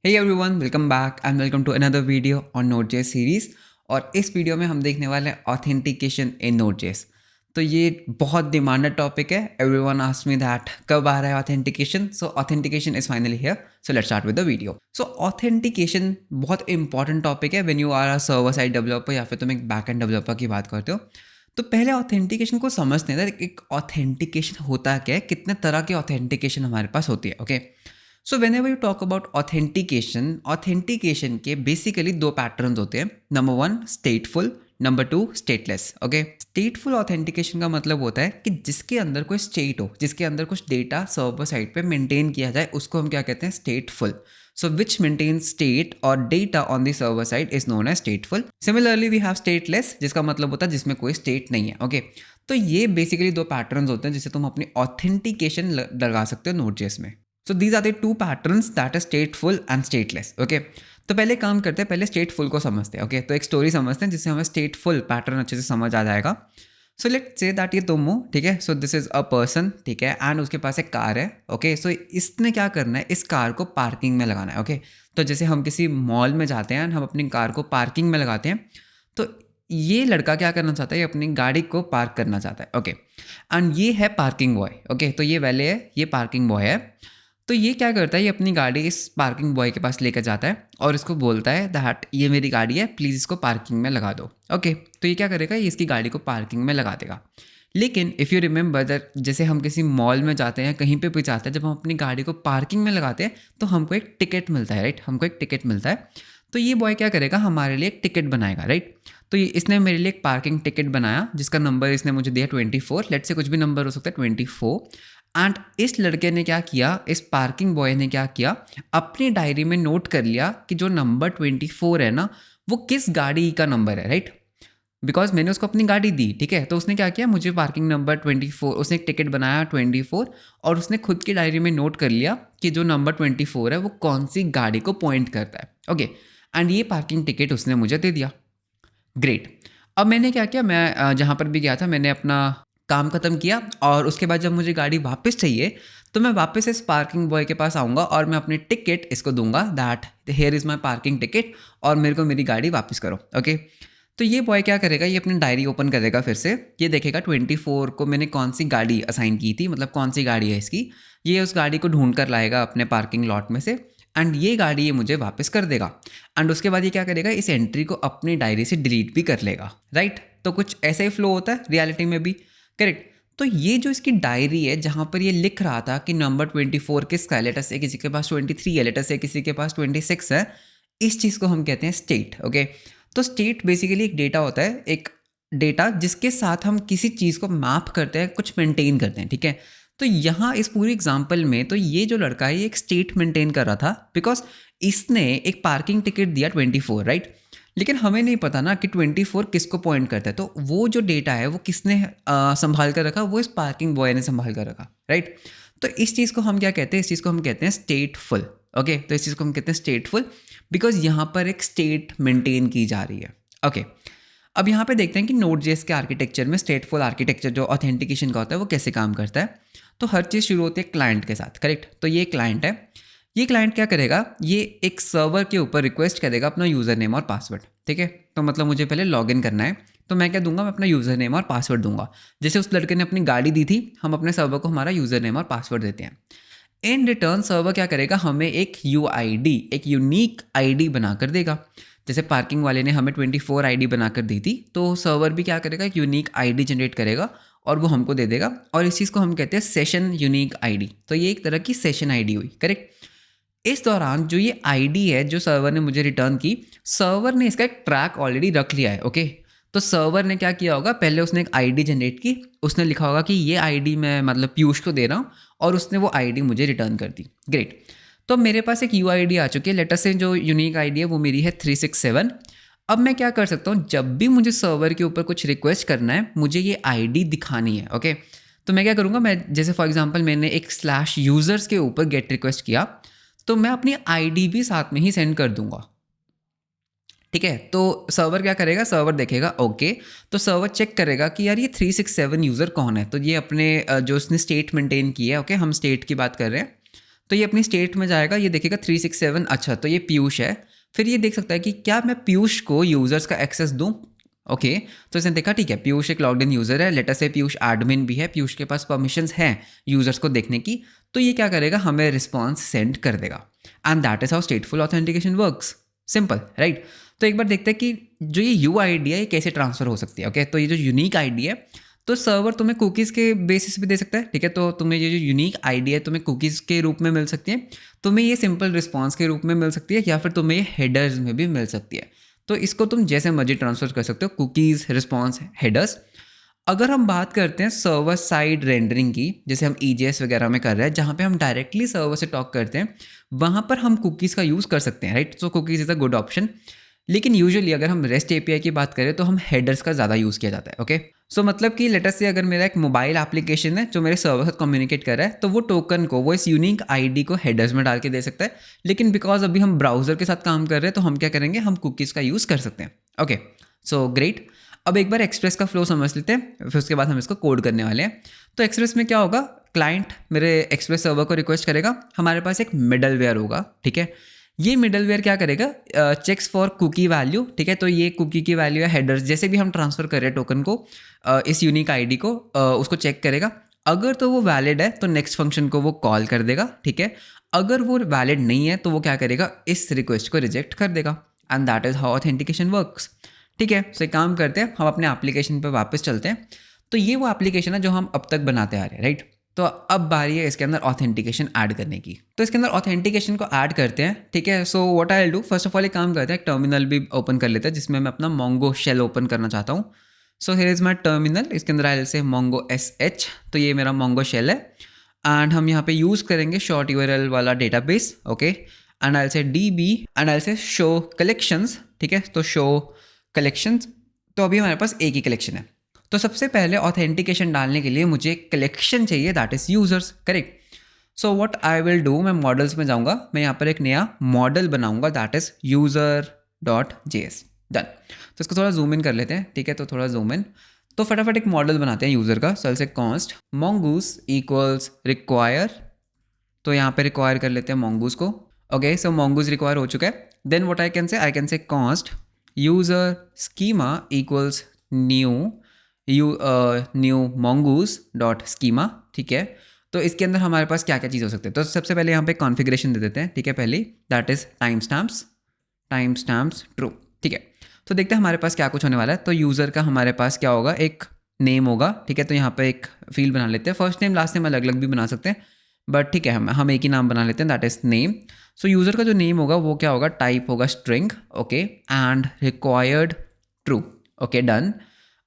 Hey everyone, welcome back and welcome to another video on Node.js series। और इस video में हम देखने वाले हैं ऑथेंटिकेशन इन Node.js। तो ये बहुत डिमांडेड टॉपिक है। एवरीवन आस्क्स मी दैट कब आ रहा है authentication. So authentication is finally here. So let's start with the video. So authentication बहुत इंपॉर्टेंट टॉपिक है when you are a server side developer या फिर तुम एक बैकएंड डेवलपर की बात करते हो। तो पहले ऑथेंटिकेशन को समझते हैं एक ऑथेंटिकेशन होता क्या है, कितने तरह की ऑथेंटिकेशन हमारे पास होती है। Okay, so when ever you talk about authentication के बेसिकली दो पैटर्न्स होते हैं। Number one स्टेटफुल, number two stateless. Okay, स्टेटफुल authentication का मतलब होता है कि जिसके अंदर कोई स्टेट हो, जिसके अंदर कुछ डेटा सर्वर साइड पे मेंटेन किया जाए, उसको हम क्या कहते हैं, स्टेटफुल। So which maintains state or data on the server side is known as stateful. Similarly we have stateless, जिसका मतलब होता है जिसमें कोई स्टेट नहीं है। ओके, तो ये बेसिकली दो पैटर्न्स होते हैं जिससे तुम अपनी ऑथेंटिकेशन लगा सकते हो Node.js में। So these are the two patterns, that is stateful and stateless. Okay, तो पहले काम करते हैं, पहले स्टेटफुल को समझते हैं। ओके, तो एक स्टोरी समझते हैं जिससे हमें स्टेटफुल पैटर्न अच्छे से समझ आ जाएगा। सो लेट से दैट ये तुम हो, ठीक है। सो दिस इज़ अ पर्सन, ठीक है, एंड उसके पास एक कार है। ओके, सो इसने क्या करना है, इस कार को पार्किंग में लगाना है। ओके, तो जैसे हम किसी मॉल में जाते हैं, हम अपनी कार को पार्किंग में लगाते हैं, तो ये लड़का क्या करना चाहता है, ये अपनी गाड़ी को पार्क करना चाहता है। ओके, एंड ये है पार्किंग बॉय। ओके, तो ये वैले है, ये पार्किंग बॉय है। तो ये क्या करता है, ये अपनी गाड़ी इस पार्किंग बॉय के पास लेकर जाता है और इसको बोलता है दैट ये मेरी गाड़ी है, प्लीज़ इसको पार्किंग में लगा दो। ओके, तो ये क्या करेगा, ये इसकी गाड़ी को पार्किंग में लगा देगा। लेकिन इफ़ यू रिमेंबर दैट जैसे हम किसी मॉल में जाते हैं, कहीं पे भी जाते हैं, जब हम अपनी गाड़ी को पार्किंग में लगाते हैं तो हमको एक टिकट मिलता है, राइट। हमको एक टिकट मिलता है। तो ये बॉय क्या करेगा, हमारे लिए एक टिकट बनाएगा, राइट। तो ये इसने मेरे लिए एक पार्किंग टिकट बनाया जिसका नंबर इसने मुझे दिया 24। लेट से कुछ भी नंबर हो सकता है, 24। एंड इस लड़के ने क्या किया, इस पार्किंग बॉय ने क्या किया, अपनी डायरी में नोट कर लिया कि जो नंबर 24 है ना, वो किस गाड़ी का नंबर है, राइट। बिकॉज मैंने उसको अपनी गाड़ी दी, ठीक है। तो उसने क्या किया, मुझे पार्किंग नंबर 24, उसने एक टिकट बनाया 24 और उसने खुद की डायरी में नोट कर लिया कि जो नंबर 24 है वो कौन सी गाड़ी को पॉइंट करता है। ओके, एंड ये पार्किंग टिकट उसने मुझे दे दिया। ग्रेट। अब मैंने क्या किया, मैं जहाँ पर भी गया था मैंने अपना काम ख़त्म किया और उसके बाद जब मुझे गाड़ी वापस चाहिए तो मैं वापस इस पार्किंग बॉय के पास आऊँगा और मैं अपनी टिकट इसको दूंगा that here is my parking ticket और मेरे को मेरी गाड़ी वापस करो। ओके, तो ये बॉय क्या करेगा, ये अपनी डायरी ओपन करेगा, फिर से ये देखेगा 24 को मैंने कौन सी गाड़ी असाइन की थी, मतलब कौन सी गाड़ी है इसकी। ये उस गाड़ी को ढूंढ कर लाएगा अपने पार्किंग लॉट में से एंड ये गाड़ी ये मुझे वापस कर देगा। एंड उसके बाद ये क्या करेगा, इस एंट्री को अपनी डायरी से डिलीट भी कर लेगा, राइट। तो कुछ ऐसा ही फ्लो होता है रियलिटी में भी, करेक्ट। तो ये जो इसकी डायरी है जहाँ पर ये लिख रहा था कि नंबर 24 किसका है, लेटर से किसी के पास 23 है, लेटर से किसी के पास 26 है, इस चीज़ को हम कहते हैं स्टेट। ओके, तो स्टेट बेसिकली एक डेटा होता है, एक डेटा जिसके साथ हम किसी चीज़ को मैप करते हैं, कुछ मेंटेन करते हैं, ठीक है। तो यहाँ इस पूरी एग्जाम्पल में तो ये जो लड़का है ये एक स्टेट मेंटेन कर रहा था बिकॉज इसने एक पार्किंग टिकट दिया 24, राइट। लेकिन हमें नहीं पता ना कि 24 किसको पॉइंट करता है, तो वो जो डेटा है वो किसने संभाल कर रखा, वो इस पार्किंग बॉय ने संभाल कर रखा, राइट। तो इस चीज़ को हम क्या कहते हैं, इस चीज़ को हम कहते हैं स्टेटफुल। ओके, तो इस चीज़ को हम कहते हैं स्टेटफुल बिकॉज यहाँ पर एक स्टेट मेंटेन की जा रही है। ओके, अब यहाँ पे देखते हैं कि Node.js के आर्किटेक्चर में स्टेटफुल आर्किटेक्चर जो ऑथेंटिकेशन का होता है वो कैसे काम करता है। तो हर चीज़ शुरू होती है क्लाइंट के साथ, करेक्ट। तो ये क्लाइंट है, ये क्लाइंट क्या करेगा, ये एक सर्वर के ऊपर रिक्वेस्ट करेगा अपना यूज़र नेम और पासवर्ड, ठीक है। तो मतलब मुझे पहले लॉगिन करना है, तो मैं क्या दूंगा, मैं अपना यूज़र नेम और पासवर्ड दूंगा। जैसे उस लड़के ने अपनी गाड़ी दी थी, हम अपने सर्वर को हमारा यूज़र नेम और पासवर्ड देते हैं। इन रिटर्न सर्वर क्या करेगा, हमें एक UID, एक यूनिक ID बनाकर देगा। जैसे पार्किंग वाले ने हमें 24 ID बनाकर दी थी, तो सर्वर भी क्या करेगा, एक यूनिक ID जनरेट करेगा और वो हमको दे देगा। और इस चीज़ को हम कहते हैं सेशन यूनिक ID। तो ये एक तरह की सेशन ID हुई, करेक्ट। इस दौरान जो ये ID है जो सर्वर ने मुझे रिटर्न की, सर्वर ने इसका एक ट्रैक ऑलरेडी रख लिया है। ओके, तो सर्वर ने क्या किया होगा, पहले उसने एक ID जनरेट की, उसने लिखा होगा कि ये ID मैं मतलब पीयूष को दे रहा हूँ और उसने वो ID मुझे रिटर्न कर दी। ग्रेट, तो मेरे पास एक UID आ चुकी है, लेटर से जो यूनिक ID है वो मेरी है 367। अब मैं क्या कर सकता हूँ, जब भी मुझे सर्वर के ऊपर कुछ रिक्वेस्ट करना है मुझे ये ID दिखानी है। ओके, तो मैं क्या करूँगा, मैं जैसे फॉर एग्जांपल मैंने एक /users के ऊपर गेट रिक्वेस्ट किया, तो मैं अपनी ID भी साथ में ही सेंड कर दूंगा, ठीक है। तो सर्वर क्या करेगा, सर्वर देखेगा, ओके, तो सर्वर चेक करेगा कि यार ये 367 यूज़र कौन है। तो ये अपने जो उसने स्टेट मेंटेन की है, ओके, हम स्टेट की बात कर रहे हैं, तो ये अपनी स्टेट में जाएगा, ये देखेगा 367, अच्छा तो ये पीयूष है। फिर ये देख सकता है कि क्या मैं पीयूष को यूज़र्स का एक्सेस दूँ। ओके तो इसने देखा ठीक है पीयूष एक लॉग्ड इन यूज़र है, लेटर से पीयूष एडमिन भी है, पीयूष के पास परमिशंस हैं यूज़र्स को देखने की, तो ये क्या करेगा, हमें रिस्पॉन्स सेंड कर देगा। And that is how स्टेटफुल authentication works. Simple right. तो एक बार देखते हैं कि जो ये यू आई डी है ये कैसे ट्रांसफ़र हो सकती है। ओके तो ये जो यूनिक आई डी है, तो सर्वर तुम्हें कुकीज़ के बेसिस पे दे सकता है, ठीक है। तो तुम्हें ये जो यूनिक आईडी है तुम्हें कुकीज़ के रूप में मिल सकती है, तुम्हें ये सिंपल रिस्पांस के रूप में मिल सकती है, या फिर तुम्हें ये हेडर्स में भी मिल सकती है। तो इसको तुम जैसे मर्जी ट्रांसफर कर सकते हो, कुकीज़, रिस्पांस, हेडर्स। अगर हम बात करते हैं सर्वर साइड रेंडरिंग की, जैसे हम EJS वगैरह में कर रहे हैं, जहाँ पे हम डायरेक्टली सर्वर से टॉक करते हैं, वहाँ पर हम कुकीज़ का यूज़ कर सकते हैं, right. So cookies is a good option. लेकिन यूजुअली अगर हम रेस्ट API की बात करें तो हम हेडर्स का ज़्यादा यूज़ किया जाता है। ओके सो मतलब कि लेटर से अगर मेरा एक मोबाइल एप्लीकेशन है जो मेरे सर्वर से कम्युनिकेट कर रहा है, तो वो टोकन को, वो इस यूनिक आईडी को हेडर्स में डाल के दे सकता है। लेकिन बिकॉज अभी हम ब्राउज़र के साथ काम कर रहे हैं, तो हम क्या करेंगे, हम कुकीज़ का यूज़ कर सकते हैं। Okay so great. अब एक बार एक्सप्रेस का फ्लो समझ लेते हैं, फिर उसके बाद हम इसको कोड करने वाले हैं। तो एक्सप्रेस में क्या होगा, क्लाइंट मेरे एक्सप्रेस सर्वर को रिक्वेस्ट करेगा, हमारे पास एक मिडलवेयर होगा, ठीक है। ये मिडलवेयर क्या करेगा, चेक्स फॉर कुकी वैल्यू, ठीक है। तो ये कुकी की वैल्यू है हेडर्स, जैसे भी हम ट्रांसफ़र कर रहे हैं टोकन को, इस यूनिक आईडी को, उसको चेक करेगा। अगर तो वो वैलिड है तो नेक्स्ट फंक्शन को वो कॉल कर देगा, ठीक है। अगर वो वैलिड नहीं है तो वो क्या करेगा, इस रिक्वेस्ट को रिजेक्ट कर देगा। And that is how authentication works, ठीक है। सो एक काम करते हैं, हम अपने एप्लीकेशन पर वापस चलते हैं। तो ये वो एप्लीकेशन है जो हम अब तक बनाते आ रहे हैं, राइट। तो अब बारी है इसके अंदर ऑथेंटिकेशन ऐड करने की। तो इसके अंदर ऑथेंटिकेशन को ऐड करते हैं, ठीक है। So what I will do, first of all एक काम करते हैं, एक टर्मिनल भी ओपन कर लेते हैं जिसमें मैं अपना मोंगो शेल ओपन करना चाहता हूँ। So here is my terminal, इसके अंदर आई विल से मोंगो SH, तो ये मेरा मोंगो शेल है। एंड हम यहाँ पे यूज़ करेंगे शॉर्ट URL वाला database, okay. And I will से DB एंड आई विल से शो कलेक्शंस, ठीक है। तो शो कलेक्शंस, तो अभी हमारे पास एक ही कलेक्शन है। तो सबसे पहले ऑथेंटिकेशन डालने के लिए मुझे कलेक्शन चाहिए, that is users, correct. So what I will do, मैं मॉडल्स में जाऊंगा, मैं यहाँ पर एक नया मॉडल बनाऊंगा, दैट इज़ user.js, डन। तो इसको थोड़ा जूम इन कर लेते हैं, ठीक है। तो थोड़ा जूम इन, तो फटाफट एक मॉडल बनाते हैं यूज़र का। सो say const mongoose equals require, तो यहाँ पे रिक्वायर कर लेते हैं mongoose को। ओके सो mongoose रिक्वायर हो चुका है। Then what I can say const user schema equals new mongoose dot schema, ठीक है। तो इसके अंदर हमारे पास क्या क्या चीज़ हो सकती है, तो सबसे पहले यहाँ पे कॉन्फ़िगरेशन दे देते हैं, ठीक है। पहली that is time stamps true, ठीक है। तो देखते हैं हमारे पास क्या कुछ होने वाला है। तो यूज़र का हमारे पास क्या होगा, एक नेम होगा, ठीक है। तो यहाँ पे एक फील्ड बना लेते हैं, फर्स्ट नेम लास्ट नेम अलग अलग भी बना सकते हैं, बट ठीक है हम एक ही नाम बना लेते हैं, that is name. So user का जो नेम होगा वो क्या होगा, टाइप होगा string, okay. And required true, okay done.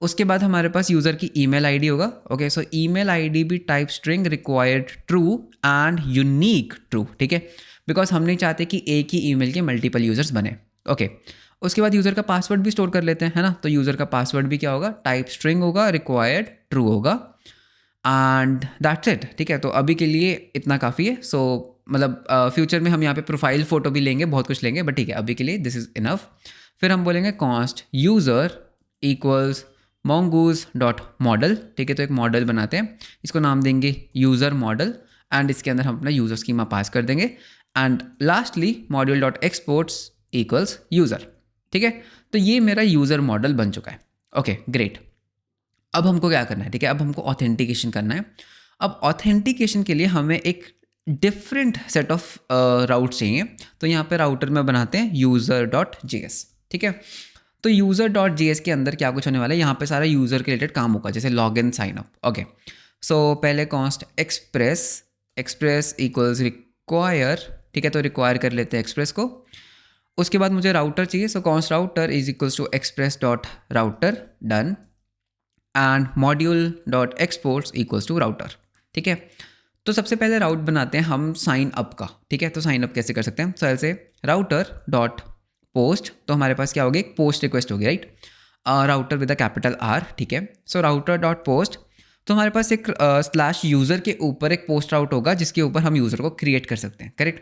उसके बाद हमारे पास यूज़र की ईमेल आईडी होगा, ओके। सो ईमेल आईडी भी type string required true and unique true, ठीक है। बिकॉज हम नहीं चाहते कि एक ही ईमेल के मल्टीपल यूज़र्स बने, ओके। उसके बाद यूज़र का पासवर्ड भी स्टोर कर लेते हैं, है ना। तो यूज़र का पासवर्ड भी क्या होगा, टाइप स्ट्रिंग होगा, रिक्वायर्ड ट्रू होगा, एंड दैट्स इट, ठीक है। तो अभी के लिए इतना काफ़ी है। सो मतलब फ्यूचर में हम यहाँ पे प्रोफाइल फ़ोटो भी लेंगे, बहुत कुछ लेंगे, बट ठीक है अभी के लिए दिस इज़ इनफ। फिर हम बोलेंगे const user equals mongoose dot model, ठीक है। तो एक मॉडल बनाते हैं, इसको नाम देंगे यूज़र मॉडल, एंड इसके अंदर हम अपना यूज़र स्कीमा पास कर देंगे। And lastly module dot exports equals user, ठीक है। तो ये मेरा यूज़र मॉडल बन चुका है, ओके ग्रेट। अब हमको क्या करना है, ठीक है। अब हमको ऑथेंटिकेशन करना है। अब ऑथेंटिकेशन के लिए हमें एक डिफरेंट सेट ऑफ राउट चाहिए। तो यहाँ पे राउटर में बनाते हैं user.js, ठीक है। तो user.js के अंदर क्या कुछ होने वाला है, यहाँ पे सारा यूज़र के रिलेटेड काम होगा, जैसे log in sign up, okay. So पहले कॉन्स्ट एक्सप्रेस इक्वल्स रिक्वायर, ठीक है। तो रिक्वायर कर लेते हैं एक्सप्रेस को। उसके बाद मुझे राउटर चाहिए, so const router is equals to express dot router, done. And module dot exports equals to router, ठीक है। तो सबसे पहले राउट बनाते हैं हम साइन अप का, ठीक है। तो साइन अप कैसे कर सकते हैं, सो ऐसे राउटर डॉट पोस्ट, तो हमारे पास क्या होगी, एक पोस्ट रिक्वेस्ट होगी, right. Router with a capital R, ठीक है। सो राउटर डॉट पोस्ट, तो हमारे पास एक स्लैश यूज़र के ऊपर एक पोस्ट राउट होगा जिसके ऊपर हम यूज़र को क्रिएट कर सकते हैं, करेक्ट।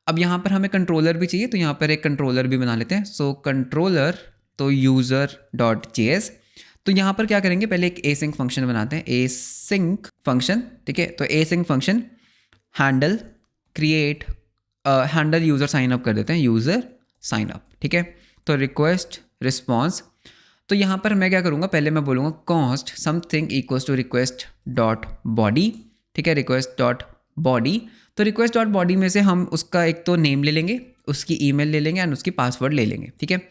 अब यहाँ पर हमें कंट्रोलर भी चाहिए, तो यहाँ पर एक कंट्रोलर भी बना लेते हैं। सो कंट्रोलर, तो user.js, तो यहाँ पर क्या करेंगे, पहले एक async फंक्शन बनाते हैं, async फंक्शन, ठीक है। तो async function handle create handle user sign up कर देते हैं, यूज़र साइन अप, ठीक है। तो रिक्वेस्ट रिस्पॉन्स, तो यहाँ पर मैं क्या करूँगा, पहले मैं बोलूँगा const something equals to request dot body, ठीक है, रिक्वेस्ट डॉट बॉडी। तो रिक्वेस्ट डॉट बॉडी में से हम उसका एक तो नेम ले लेंगे, उसकी ईमेल ले लेंगे एंड उसकी पासवर्ड ले लेंगे, ठीक है।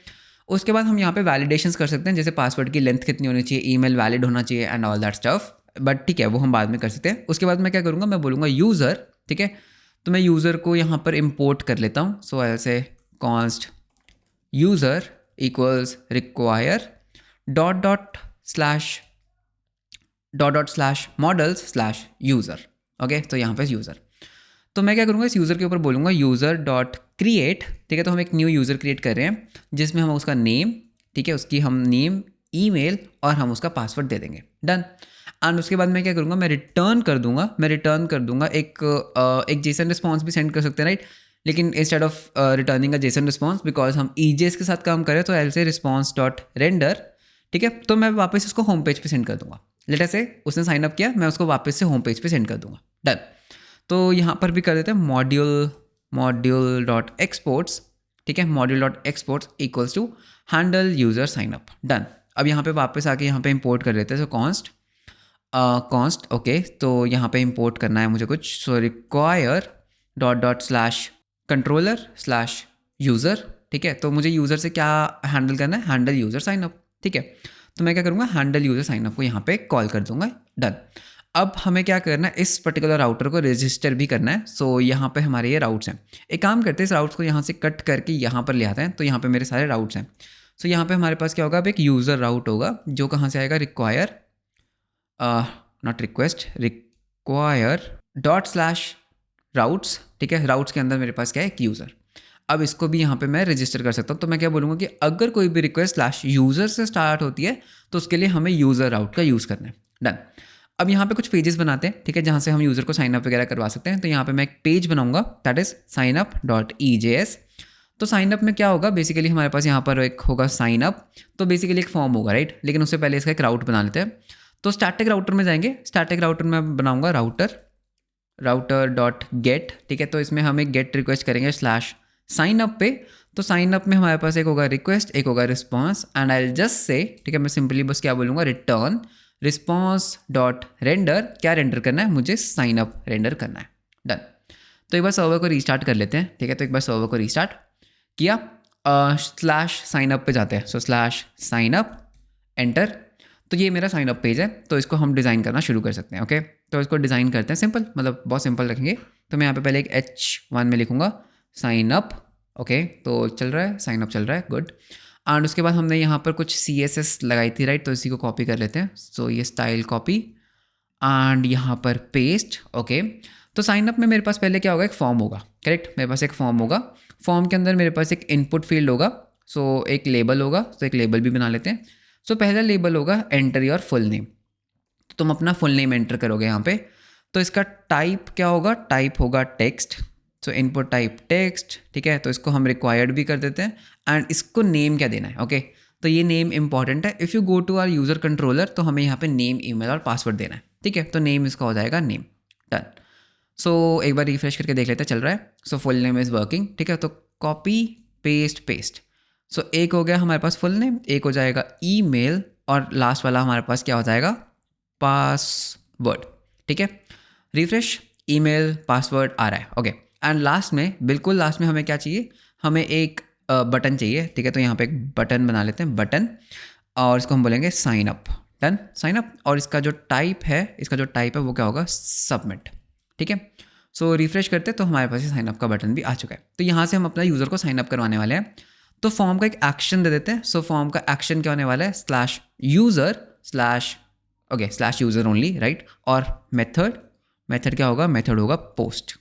उसके बाद हम यहाँ पे वैलिडेशंस कर सकते हैं, जैसे पासवर्ड की लेंथ कितनी होनी चाहिए, ईमेल वैलिड होना चाहिए and all that stuff, but ठीक है वो हम बाद में कर सकते हैं। उसके बाद मैं क्या करूँगा, मैं बोलूँगा यूज़र, ठीक है। तो मैं यूज़र को यहाँ पर इम्पोर्ट कर लेता हूँ। सो ऐसे const user equals require dot dot slash models slash user, okay. तो यहाँ पे यूज़र, तो मैं क्या करूँगा, इस यूज़र के ऊपर बोलूँगा यूज़र डॉट क्रिएट, ठीक है। तो हम एक न्यू यूज़र क्रिएट कर रहे हैं जिसमें हम उसका नेम, ठीक है, उसकी हम नेम, ईमेल और हम उसका पासवर्ड दे देंगे, डन। एंड उसके बाद मैं क्या करूँगा, मैं रिटर्न कर दूंगा एक जेसन रिस्पॉन्स भी सेंड कर सकते हैं, राइट। लेकिन instead of returning a Jason response, because हम ईजेएस के साथ काम करें, तो एल से रिस्पॉन्स डॉट रेंडर, ठीक है। तो मैं वापस उसको होम पेज पे सेंड कर दूंगा। लेट अस से उसने साइन अप किया, मैं उसको वापस से होम पेज पे सेंड कर दूंगा, डन। तो यहाँ पर भी कर देते हैं मॉड्यूल डॉट एक्सपोर्ट्स, ठीक है, module dot exports equals to handle user sign up, done. अब यहाँ पे वापस आके यहाँ पे इंपोर्ट कर देते हैं, सो कॉन्स्ट, ओके। तो यहाँ पे इंपोर्ट करना है मुझे कुछ, so require dot slash controller slash user, ठीक है। तो मुझे यूज़र से क्या हैंडल करना है, हैंडल यूज़र साइन अप, ठीक है। तो मैं क्या करूँगा, हैंडल यूज़र साइन अप को यहाँ पे कॉल कर दूंगा, डन। अब हमें क्या करना है, इस पर्टिकुलर राउटर को रजिस्टर भी करना है। सो यहाँ पे हमारे ये राउट्स हैं। एक काम करते हैं, इस राउट्स को यहाँ से कट करके यहाँ पर ले आते हैं, तो यहाँ पे मेरे सारे राउट्स हैं। सो यहाँ पे हमारे पास क्या होगा, अब एक यूज़र राउट होगा जो कहाँ से आएगा, require not request, require dot slash routes, ठीक है। राउट्स के अंदर मेरे पास क्या है, एक यूज़र। अब इसको भी यहाँ पे मैं रजिस्टर कर सकता हूँ। तो मैं क्या बोलूँगा कि अगर कोई भी रिक्वेस्ट स्लैश यूज़र से स्टार्ट होती है तो उसके लिए हमें यूज़र राउट का यूज़ करना है, डन। अब यहाँ पे कुछ पेजेस बनाते हैं, ठीक है, जहाँ से हम यूज़र को साइन अप वगैरह करवा सकते हैं। तो यहाँ पे मैं एक पेज बनाऊंगा, that is sine up dot EJS। तो साइन अप में क्या होगा, बेसिकली हमारे पास यहाँ पर एक होगा साइन अप, तो बेसिकली एक फॉर्म होगा, राइट। लेकिन उससे पहले इसका एक राउट बना लेते हैं। तो स्टैटिक राउटर में जाएंगे, स्टैटिक राउटर में बनाऊंगा राउटर डॉट गेट, ठीक है। तो इसमें हम एक गेट रिक्वेस्ट करेंगे स्लैश साइन अप पे। तो साइन अप में हमारे पास एक होगा रिक्वेस्ट, एक होगा response, and I just say, ठीक है, मैं सिंपली बस क्या बोलूँगा, रिटर्न रिस्पॉन्स डॉट रेंडर, क्या रेंडर करना है, मुझे साइन अप रेंडर करना है, डन। तो एक बार सर्वर को रीस्टार्ट कर लेते हैं, ठीक है। तो एक बार सर्वर को रीस्टार्ट किया, स्लैश साइन अप पे जाते हैं। सो स्लैश साइन अप, एंटर। तो ये मेरा साइन अप पेज है, तो इसको हम डिज़ाइन करना शुरू कर सकते हैं, ओके। तो इसको डिज़ाइन करते हैं सिंपल, मतलब बहुत सिंपल रखेंगे। तो मैं यहाँ पे पहले एक H1 में लिखूँगा साइन अप, ओके। तो चल रहा है, साइन अप चल रहा है, गुड। एंड उसके बाद हमने यहाँ पर कुछ CSS लगाई थी, राइट। तो इसी को कॉपी कर लेते हैं। सो ये स्टाइल कॉपी एंड यहाँ पर पेस्ट, ओके। तो साइन अप में मेरे पास पहले क्या होगा, एक फॉर्म होगा, करेक्ट। मेरे पास एक फॉर्म होगा, फॉर्म के अंदर मेरे पास एक इनपुट फील्ड होगा, सो एक लेबल होगा, तो एक लेबल भी बना लेते हैं। सो पहला लेबल होगा एंटर योर फुल नेम, तो तुम अपना फुल नेम एंटर करोगे यहाँ पे। तो इसका टाइप क्या होगा, टाइप होगा टेक्स्ट, सो इनपुट टाइप टेक्स्ट, ठीक है। तो इसको हम रिक्वायर्ड भी कर देते हैं एंड इसको नेम क्या देना है, ओके। तो ये नेम इंपॉर्टेंट है। If you go to our user controller, तो हमें यहाँ पे नेम, ईमेल और पासवर्ड देना है, ठीक है। तो नेम इसका हो जाएगा नेम, डन। सो एक बार रिफ्रेश करके देख लेते हैं चल रहा है। So full name is working, ठीक है। तो कॉपी पेस्ट। सो एक हो गया हमारे पास फुल नेम, एक हो जाएगा ईमेल और लास्ट वाला हमारे पास क्या हो जाएगा, पासवर्ड, ठीक है। रिफ्रेश, ईमेल, पासवर्ड आ रहा है, ओके। एंड लास्ट में, बिल्कुल लास्ट में हमें क्या चाहिए, हमें एक बटन चाहिए, ठीक है। तो यहाँ पे एक बटन बना लेते हैं, बटन, और इसको हम बोलेंगे sign up, done, sign up. और इसका जो टाइप है वो क्या होगा, सबमिट, ठीक है। सो रिफ्रेश करते हैं तो हमारे पास साइन अप का बटन भी आ चुका है। तो यहाँ से हम अपना यूज़र को साइन अप करवाने वाले हैं। तो फॉर्म का एक एक्शन दे देते हैं। सो फॉर्म का एक्शन क्या होने वाला है, slash user slash, okay, slash user only, right. और मेथड क्या होगा, मेथड होगा पोस्ट।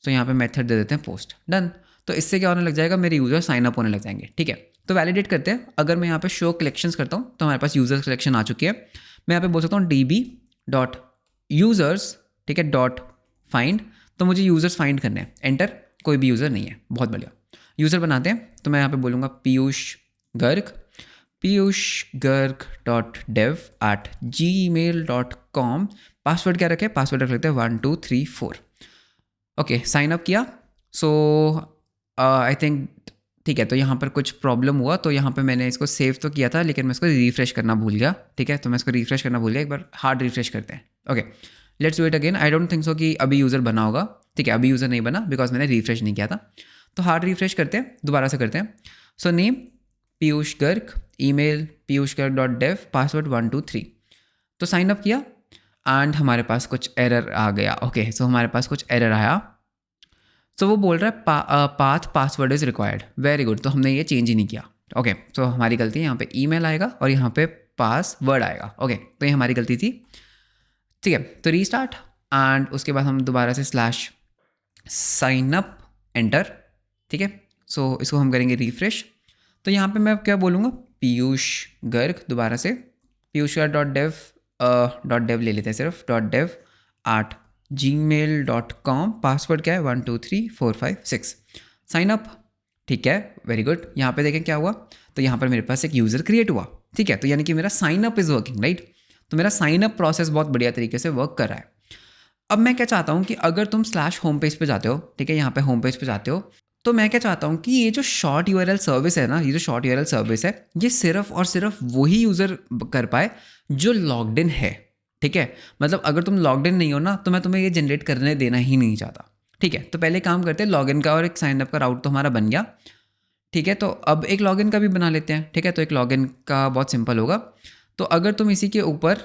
तो यहाँ पे मेथड दे देते हैं पोस्ट, डन। तो इससे क्या होने लग जाएगा, मेरे यूज़र साइन अप होने लग जाएंगे, ठीक है। तो वैलिडेट करते हैं। अगर मैं यहाँ पे शो कलेक्शंस करता हूँ तो हमारे पास यूज़र कलेक्शन आ चुकी है। मैं यहाँ पे बोल सकता हूँ DB डॉट यूज़र्स, ठीक है, डॉट फाइंड। तो मुझे यूज़र्स फाइंड करने हैं, एंटर, कोई भी यूज़र नहीं है, बहुत बढ़िया। यूज़र बनाते हैं। तो मैं यहाँ पे बोलूँगा Piyush Garg dot dev @gmail.com। Password क्या रखें, पासवर्ड रख लेते हैं 1 2 3 4। ओके, साइन अप किया। सो आई थिंक ठीक है, तो यहाँ पर कुछ प्रॉब्लम हुआ, तो यहाँ पे मैंने इसको सेव तो किया था लेकिन मैं इसको रिफ्रेश करना भूल गया। ठीक है, तो मैं इसको रिफ्रेश करना भूल गया, एक बार हार्ड रिफ्रेश करते हैं। Okay, let's do it again. I don't think so कि अभी यूज़र बना होगा। ठीक है, अभी यूज़र नहीं बना बिकॉज मैंने रिफ्रेश नहीं किया था। तो हार्ड रिफ्रेश करते हैं, दोबारा से करते हैं। So name Piyush Garg, email piyushgarg.dev, password 123। तो साइन अप किया एंड हमारे पास कुछ एरर आ गया। ओके, सो हमारे पास कुछ एरर आया। सो वो बोल रहा है path password is required. Very good, तो हमने ये चेंज ही नहीं किया। ओके, सो हमारी गलती है, यहाँ पे ईमेल आएगा और यहाँ पे पासवर्ड आएगा। ओके, तो ये हमारी गलती थी। ठीक है, तो रीस्टार्ट एंड उसके बाद हम दोबारा से स्लैश साइन अप एंटर। ठीक है, सो इसको हम करेंगे रिफ्रेश। तो यहाँ पे मैं क्या बोलूँगा, पीयूष गर्ग, दोबारा से पीयूष गर्ग .dev ले लेते हैं, सिर्फ .dev@gmail.com। पासवर्ड क्या है, 123456। Sign up. ठीक है, वेरी गुड। यहाँ पे देखें क्या हुआ, तो यहाँ पर मेरे पास एक यूज़र क्रिएट हुआ। ठीक है, तो यानी कि मेरा sign up is working, right. तो मेरा साइन अप प्रोसेस बहुत बढ़िया तरीके से वर्क कर रहा है। अब मैं क्या चाहता हूँ कि अगर तुम स्लैश होम पेज पे जाते हो, ठीक है, यहाँ पे होम पेज पे जाते हो, तो मैं क्या चाहता हूँ कि ये जो शॉर्ट यूआरएल सर्विस है ना, ये जो शॉर्ट यूआरएल सर्विस है, ये सिर्फ और सिर्फ वही यूज़र कर पाए जो लॉग्ड इन है। ठीक है, मतलब अगर तुम लॉग्ड इन नहीं हो ना, तो मैं तुम्हें ये जनरेट करने देना ही नहीं चाहता। ठीक है, तो पहले काम करते हैं, लॉगिन का और एक साइन अप का राउट तो हमारा बन गया। ठीक है, तो अब एक लॉगिन का भी बना लेते हैं। ठीक है, तो एक लॉगिन का बहुत सिंपल होगा। तो अगर तुम इसी के ऊपर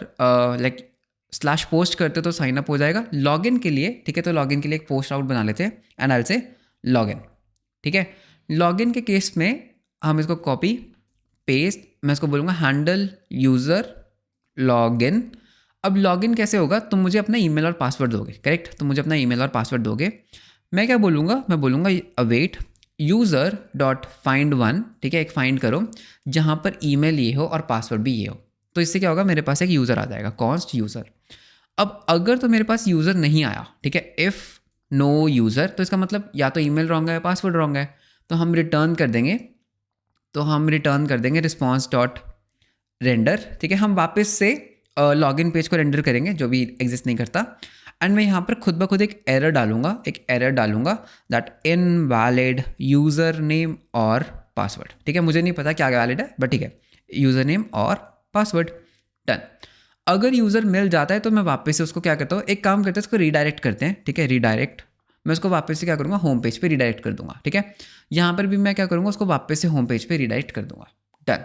लाइक स्लैश पोस्ट करते हो तो साइन अप हो जाएगा लॉगिन के लिए। ठीक है, तो लॉगिन के लिए एक पोस्ट आउट बना लेते हैं एंड आई से लॉगिन। ठीक है, लॉगिन के केस में हम इसको कॉपी पेस्ट, मैं इसको बोलूँगा हैंडल यूज़र लॉगिन। अब लॉगिन कैसे होगा, तुम मुझे अपना ईमेल और पासवर्ड दोगे, करेक्ट। तुम मुझे अपना ईमेल और पासवर्ड दोगे। मैं क्या बोलूँगा, मैं बोलूँगा अवेट user.find1। ठीक है, एक फाइंड करो जहाँ पर ईमेल ये हो और पासवर्ड भी ये हो। तो इससे क्या होगा, मेरे पास एक यूज़र आ जाएगा, कॉन्स्ट यूज़र। अब अगर तो मेरे पास यूज़र नहीं आया, ठीक है, इफ़ नो यूज़र, तो इसका मतलब या तो ईमेल रॉन्ग है या पासवर्ड रॉन्ग है। तो हम रिटर्न कर देंगे, रिस्पॉन्स डॉट रेंडर। ठीक है, हम वापस से लॉगिन पेज को रेंडर करेंगे जो भी एग्जिस्ट नहीं करता। एंड मैं यहाँ पर खुद ब खुद एक एरर डालूंगा दैट इनवैलिड यूज़र नेम और पासवर्ड। ठीक है, मुझे नहीं पता क्या वैलिड है, बट ठीक है, यूज़र नेम और पासवर्ड, डन। अगर यूज़र मिल जाता है तो मैं वापस से उसको क्या करता हूँ, एक काम करते हैं, इसको रीडायरेक्ट करते हैं। ठीक है, रीडायरेक्ट, मैं उसको वापस से क्या करूँगा, होम पेज पे रीडायरेक्ट कर दूंगा। ठीक है, यहाँ पर भी मैं क्या करूँगा, उसको वापस से होम पेज पे रीडायरेक्ट कर दूंगा, डन।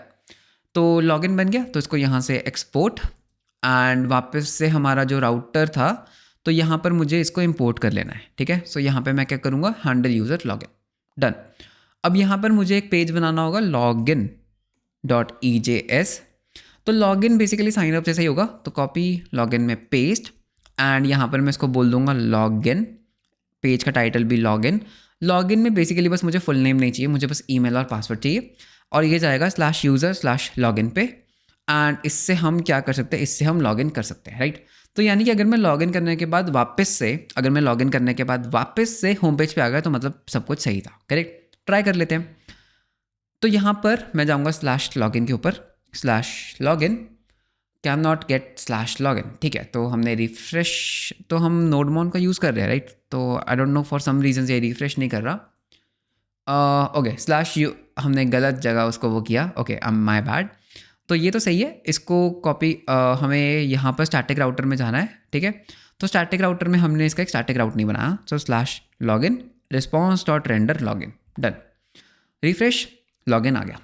तो लॉगिन बन गया, तो इसको यहाँ से एक्सपोर्ट एंड वापस से हमारा जो राउटर था, तो यहाँ पर मुझे इसको इंपोर्ट कर लेना है। ठीक है, सो यहाँ पे मैं क्या करूँगा, हैंडल यूज़र लॉगिन, डन। अब यहाँ पर मुझे एक पेज बनाना होगा login.ejs। तो लॉगिन बेसिकली साइन अप जैसा ही होगा, तो कॉपी लॉगिन में पेस्ट एंड यहाँ पर मैं इसको बोल दूंगा लॉगिन। पेज का टाइटल भी लॉगिन में बेसिकली बस मुझे फुल नेम नहीं चाहिए, मुझे बस ईमेल और पासवर्ड चाहिए, और ये जाएगा /user/login पे। एंड इससे हम क्या कर सकते हैं, इससे हम लॉगिन कर सकते हैं, राइट। तो यानी कि अगर मैं लॉगिन करने के बाद वापस से होम पेज पे आ गया तो मतलब सब कुछ सही था, करेक्ट। ट्राई कर लेते हैं। तो यहाँ पर मैं जाऊँगा /login के ऊपर, /login can not gate /login। ठीक है, तो हमने रिफ्रेश, तो हम नोडमोन का यूज़ कर रहे हैं, राइट। तो I don't know for some reason ये रिफ्रेश नहीं कर रहा। ओके, हमने गलत जगह उसको वो किया। Okay, my bad. तो ये तो सही है, इसको कॉपी हमें यहाँ पर स्टैटिक राउटर में जाना है। ठीक है, तो स्टैटिक राउटर में हमने इसका एक स्टैटिक राउट नहीं बनाया, so /login response.render login, done. Refresh, login आ गया।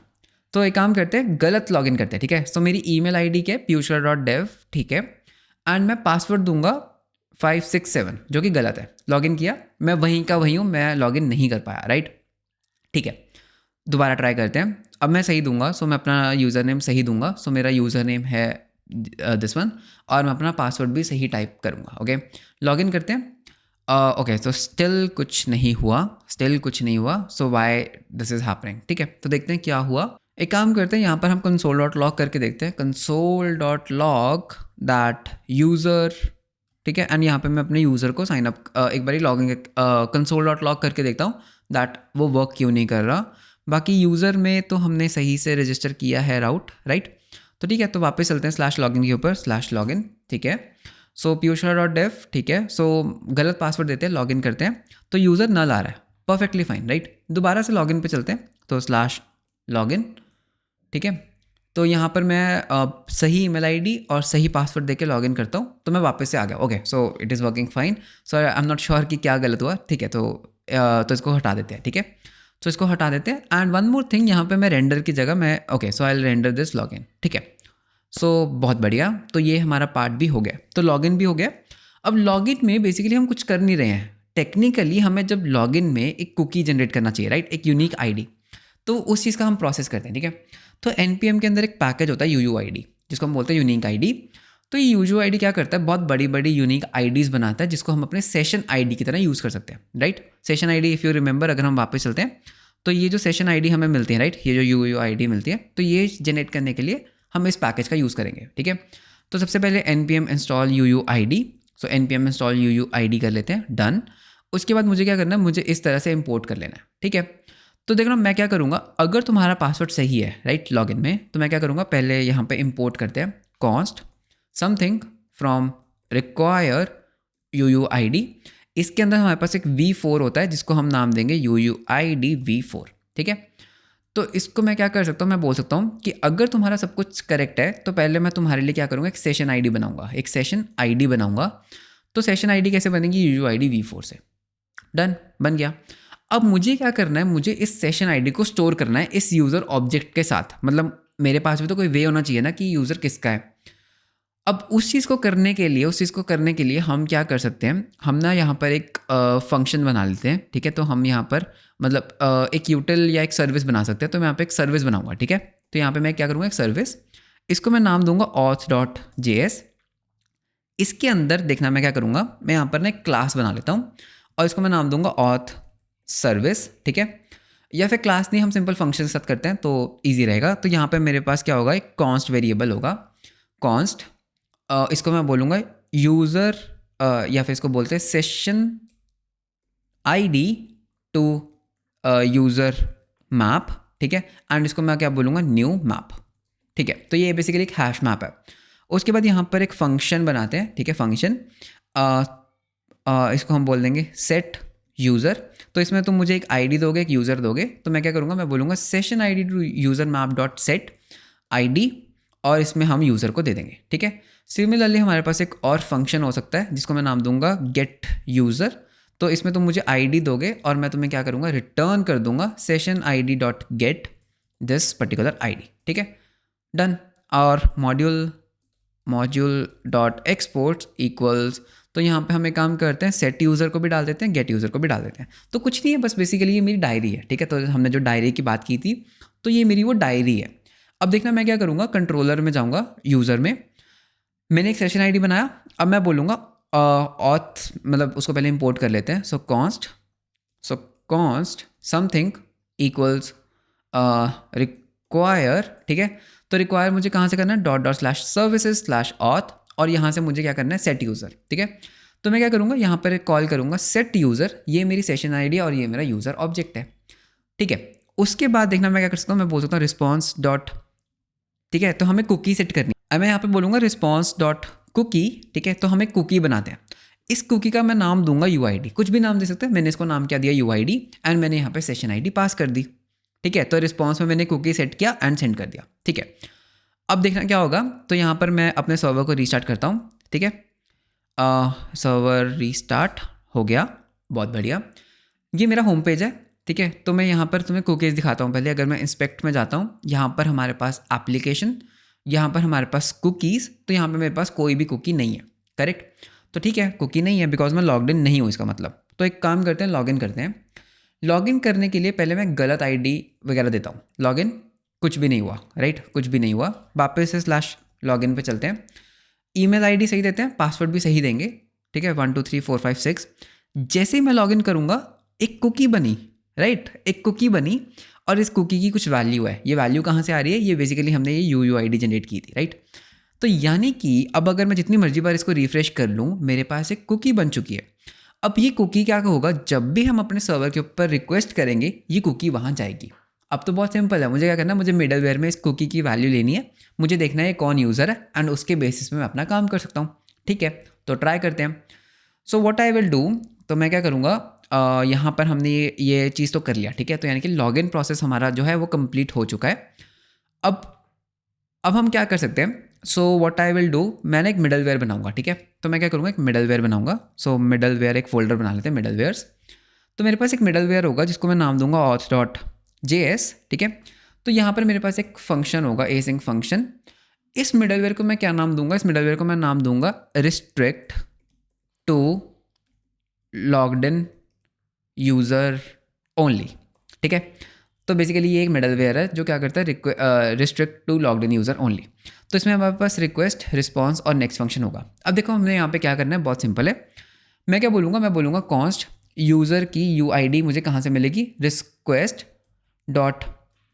तो एक काम करते हैं, गलत लॉगिन करते हैं। ठीक है, सो मेरी ईमेल आईडी क्या है, piyushgarg.dev। ठीक है, एंड मैं पासवर्ड दूंगा 567 जो कि गलत है। लॉगिन किया, मैं वहीं का वहीं हूँ, मैं लॉगिन नहीं कर पाया, राइट। ठीक है, दोबारा ट्राई करते हैं। अब मैं सही दूंगा, सो मैं अपना यूज़र नेम सही दूंगा। सो मेरा यूज़र नेम है दिस वन, और मैं अपना पासवर्ड भी सही टाइप करूँगा। ओके, लॉगिन करते हैं। ओके, तो स्टिल कुछ नहीं हुआ, सो वाई दिस इज़ हैपनिंग। ठीक है, तो देखते हैं क्या हुआ। एक काम करते हैं, यहाँ पर हम console.log करके देखते हैं, console.log दैट यूज़र। ठीक है, एंड यहाँ पे मैं अपने यूज़र को साइन अप एक बार लॉगिंग console.log करके देखता हूँ दैट वो वर्क क्यों नहीं कर रहा। बाकी यूज़र में तो हमने सही से रजिस्टर किया है राउट, राइट। तो ठीक है, तो वापस चलते हैं /login के ऊपर, /login। ठीक है, सो piyushra.dev, ठीक है। सो गलत पासवर्ड देते हैं, लॉगिन करते हैं, तो यूज़र नल आ रहा है, परफेक्टली फाइन, राइट। दोबारा से लॉगिन पे चलते हैं, तो /login, ठीक है। तो यहाँ पर मैं सही ईमेल आईडी और सही पासवर्ड देके लॉगिन करता हूँ, तो मैं वापस से आ गया। Okay, so it is working fine. So I am not sure कि क्या गलत हुआ, ठीक है। तो इसको हटा देते हैं, ठीक है। तो इसको हटा देते हैं। एंड वन मोर थिंग, यहाँ पे मैं रेंडर की जगह मैं okay, so I render this login, ठीक है। सो बहुत बढ़िया, तो ये हमारा पार्ट भी हो गया, तो लॉगिन भी हो गया। अब लॉगिन में बेसिकली हम कुछ कर नहीं रहे हैं। टेक्निकली हमें जब लॉगिन में एक कुकी जनरेट करना चाहिए, राइट, एक यूनिक आईडी, तो उस चीज़ का हम प्रोसेस करते हैं, ठीक है। तो npm के अंदर एक पैकेज होता है UUID, जिसको हम बोलते हैं यूनिक आईडी। तो ये UUID क्या करता है, बहुत बड़ी बड़ी यूनिक आईडीज़ बनाता है, जिसको हम अपने सेशन आईडी की तरह यूज़ कर सकते हैं, right. Session ID, if you remember, अगर हम वापस चलते हैं, तो ये जो सेशन आईडी हमें मिलती है, राइट, ये जो UUID मिलती है, तो ये जनरेट करने के लिए हम इस पैकेज का यूज़ करेंगे, ठीक है। तो सबसे पहले npm install UUID, सो npm install UUID कर लेते हैं, डन। उसके बाद मुझे क्या करना है, मुझे इस तरह से इंपोर्ट कर लेना है, ठीक है। तो देख रहा हूँ मैं क्या करूँगा, अगर तुम्हारा पासवर्ड सही है, राइट, लॉगिन में, तो मैं क्या करूँगा, पहले यहाँ पे इंपोर्ट करते हैं const something from require UUID। इसके अंदर हमारे पास एक v4 होता है, जिसको हम नाम देंगे UUID v4, ठीक है। तो इसको मैं क्या कर सकता हूँ, मैं बोल सकता हूँ कि अगर तुम्हारा सब कुछ करेक्ट है, तो पहले मैं तुम्हारे लिए क्या करूँगा, एक सेशन आईडी बनाऊँगा, एक सेशन आईडी बनाऊँगा। तो सेशन आईडी कैसे बनेगी, UUID v4 से, डन, बन गया। अब मुझे क्या करना है, मुझे इस सेशन आईडी को स्टोर करना है इस यूज़र ऑब्जेक्ट के साथ, मतलब मेरे पास भी तो कोई वे होना चाहिए ना कि यूज़र किसका है। अब उस चीज़ को करने के लिए हम क्या कर सकते हैं, हम ना यहाँ पर एक फंक्शन बना लेते हैं, ठीक है। तो हम यहाँ पर मतलब एक यूटिल या एक सर्विस बना सकते हैं। तो मैं यहाँ पे एक सर्विस बनाऊंगा, ठीक है। तो यहाँ पे मैं क्या करूँगा, एक सर्विस, इसको मैं नाम दूंगा auth.js। इसके अंदर देखना मैं क्या करूँगा, मैं यहाँ पर ना एक क्लास बना लेता हूँ और इसको मैं नाम दूंगा auth सर्विस, ठीक है। या फिर क्लास नहीं, हम सिंपल फंक्शन के साथ करते हैं तो ईजी रहेगा। तो यहाँ पे मेरे पास क्या होगा, एक कॉन्स्ट वेरिएबल होगा, कॉन्स्ट, इसको मैं बोलूँगा यूज़र, या फिर इसको बोलते हैं session ID to user map, ठीक है। एंड इसको मैं क्या बोलूँगा, न्यू मैप, ठीक है। तो ये बेसिकली एक हैश मैप है। उसके बाद यहाँ पर एक फंक्शन बनाते हैं, ठीक है, फंक्शन, इसको हम बोल देंगे सेट यूज़र। तो इसमें तुम मुझे एक आईडी दोगे, एक यूज़र दोगे, तो मैं क्या करूँगा, मैं बोलूँगा session ID to user map dot set ID, और इसमें हम यूज़र को दे देंगे, ठीक है। सिमिलरली हमारे पास एक और फंक्शन हो सकता है, जिसको मैं नाम दूंगा गेट यूज़र। तो इसमें तुम मुझे आईडी दोगे और मैं तुम्हें क्या करूँगा, रिटर्न कर दूंगा session ID dot get this particular ID, ठीक है, डन। और मॉड्यूल डॉट एक्सपोर्ट्स इक्वल्स, तो यहाँ पे हम एक काम करते हैं, सेट यूज़र को भी डाल देते हैं, गेट यूज़र को भी डाल देते हैं। तो कुछ नहीं है, बस बेसिकली ये मेरी डायरी है, ठीक है। तो हमने जो डायरी की बात की थी, तो ये मेरी वो डायरी है। अब देखना मैं क्या करूँगा, कंट्रोलर में जाऊँगा, यूज़र में मैंने एक सेशन आईडी बनाया। अब मैं बोलूँगा ऑथ, मतलब उसको पहले इंपोर्ट कर लेते हैं। So const something equals require, ठीक है। तो रिक्वायर मुझे कहाँ से करना है, ./services/auth, और यहाँ से मुझे क्या करना है, सेट यूज़र, ठीक है। तो मैं क्या करूँगा, यहाँ पर एक कॉल करूँगा सेट यूज़र, ये मेरी सेशन आईडी और ये मेरा यूज़र ऑब्जेक्ट है, ठीक है। उसके बाद देखना मैं क्या कर सकता हूँ, मैं बोल सकता हूँ रिस्पॉन्स डॉट, ठीक है। तो हमें कुकी सेट करनी है। अब मैं यहाँ पे बोलूँगा रिस्पॉन्स डॉट कुकी, ठीक है। तो हम एक कुकी बनाते हैं, इस कुकी का मैं नाम दूंगा UID, कुछ भी नाम दे सकते हैं। मैंने इसको नाम क्या दिया, UID, एंड मैंने यहाँ पे सेशन आईडी पास कर दी, ठीक है। तो रिस्पॉन्स में मैंने कुकी सेट किया एंड सेंड कर दिया, ठीक है। अब देखना क्या होगा, तो यहाँ पर मैं अपने सर्वर को रीस्टार्ट करता हूँ, ठीक है। सर्वर रीस्टार्ट हो गया, बहुत बढ़िया। ये मेरा होम पेज है, ठीक है। तो मैं यहाँ पर तुम्हें कुकीज़ दिखाता हूँ पहले। अगर मैं इंस्पेक्ट में जाता हूँ, यहाँ पर हमारे पास एप्लीकेशन, यहाँ पर हमारे पास कुकीज़, तो यहाँ पे मेरे पास कोई भी कुकी नहीं है, करेक्ट। तो ठीक है, कुकी नहीं है बिकॉज मैं लॉग्ड इन नहीं हूँ, इसका मतलब। तो एक काम करते हैं, लॉगिन करते हैं। लॉगिन करने के लिए पहले मैं गलत आईडी वगैरह देता हूँ, लॉगिन, कुछ भी नहीं हुआ, राइट, कुछ भी नहीं हुआ। वापस से /login पे चलते हैं, ईमेल आईडी सही देते हैं, पासवर्ड भी सही देंगे, ठीक है, 1 2 3 4 5 6। जैसे ही मैं लॉगिन करूँगा, एक कुकी बनी, राइट, एक कुकी बनी, और इस कुकी की कुछ वैल्यू है। ये वैल्यू कहाँ से आ रही है, ये बेसिकली हमने ये UUID जनरेट की थी, राइट। तो यानी कि अब अगर मैं जितनी मर्जी बार इसको रिफ्रेश कर लूँ, मेरे पास एक कुकी बन चुकी है। अब ये कुकी क्या होगा, जब भी हम अपने सर्वर के ऊपर रिक्वेस्ट करेंगे, ये कुकी वहाँ जाएगी। अब तो बहुत सिंपल है, मुझे क्या करना है, मुझे मिडलवेयर में इस कुकी की वैल्यू लेनी है, मुझे देखना है कौन यूज़र है, एंड उसके बेसिस में मैं अपना काम कर सकता हूँ, ठीक है। तो ट्राई करते हैं। So what I will do, तो मैं क्या करूँगा, यहाँ पर हमने ये चीज़ तो कर लिया, ठीक है। तो यानी कि लॉगिन प्रोसेस हमारा जो है वो कंप्लीट हो चुका है। अब हम क्या कर सकते हैं, so what I will do, मैंने एक मिडलवेयर बनाऊंगा, ठीक है। तो मैं क्या करूँगा, एक मिडलवेयर बनाऊंगा। सो मिडलवेयर, एक फोल्डर बना लेते हैं मिडलवेयर्स। तो मेरे पास एक मिडलवेयर होगा जिसको मैं नाम दूंगा auth.js, ठीक है। तो यहाँ पर मेरे पास एक फंक्शन होगा async फंक्शन। इस मिडलवेयर को मैं क्या नाम दूंगा, इस मिडलवेयर को मैं नाम दूंगा restrict to logged in user only, ठीक है। तो बेसिकली ये एक मिडलवेयर है जो क्या करता है, restrict to logged in user only. तो इसमें हमारे पास रिक्वेस्ट, रिस्पॉन्स और नेक्स्ट फंक्शन होगा। अब देखो हमने यहाँ पे क्या करना है, बहुत सिंपल है। मैं क्या बोलूँगा, मैं बोलूँगा कॉन्स्ट यूज़र की UID मुझे कहाँ से मिलेगी, रिक्वेस्ट डॉट